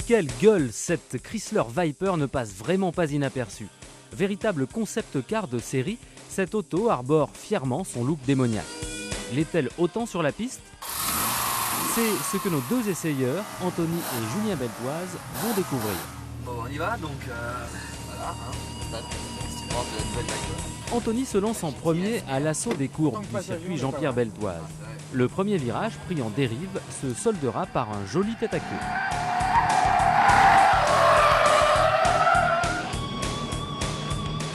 Quelle gueule, cette Chrysler Viper ne passe vraiment pas inaperçue. Véritable concept car de série, cette auto arbore fièrement son look démoniaque. L'est-elle autant sur la piste? C'est ce que nos deux essayeurs, Anthony et Julien Beltoise, vont découvrir. Bon, on y va, donc voilà, c'est bon, de la nouvelle Viper. Anthony se lance en premier à l'assaut des courbes du circuit Jean-Pierre Beltoise. Le premier virage, pris en dérive, se soldera par un joli tête-à-queue.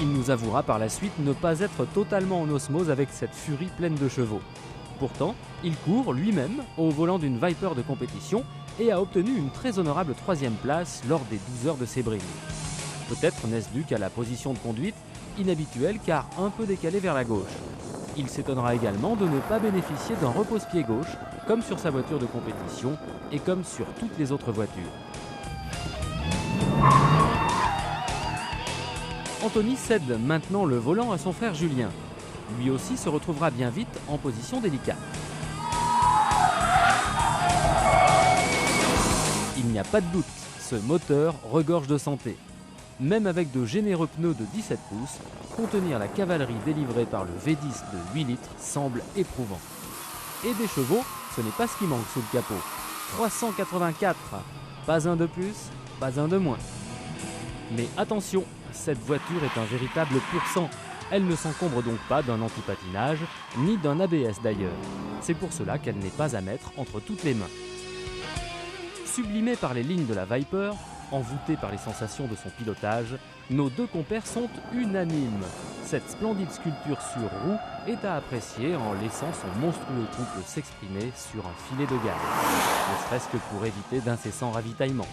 Il nous avouera par la suite ne pas être totalement en osmose avec cette furie pleine de chevaux. Pourtant, il court lui-même au volant d'une Viper de compétition et a obtenu une très honorable 3e place lors des 12 heures de Sebring. Peut-être n'est-ce dû qu'à la position de conduite, inhabituelle car un peu décalée vers la gauche. Il s'étonnera également de ne pas bénéficier d'un repose-pied gauche, comme sur sa voiture de compétition et comme sur toutes les autres voitures. Anthony cède maintenant le volant à son frère Julien. Lui aussi se retrouvera bien vite en position délicate. Il n'y a pas de doute, ce moteur regorge de santé. Même avec de généreux pneus de 17 pouces, contenir la cavalerie délivrée par le V10 de 8 litres semble éprouvant. Et des chevaux, ce n'est pas ce qui manque sous le capot. 384, pas un de plus, pas un de moins. Mais attention, cette voiture est un véritable pur-sang. Elle ne s'encombre donc pas d'un anti-patinage, ni d'un ABS d'ailleurs. C'est pour cela qu'elle n'est pas à mettre entre toutes les mains. Sublimés par les lignes de la Viper, envoûtés par les sensations de son pilotage, nos deux compères sont unanimes. Cette splendide sculpture sur roue est à apprécier en laissant son monstrueux couple s'exprimer sur un filet de gaz, ne serait-ce que pour éviter d'incessants ravitaillements.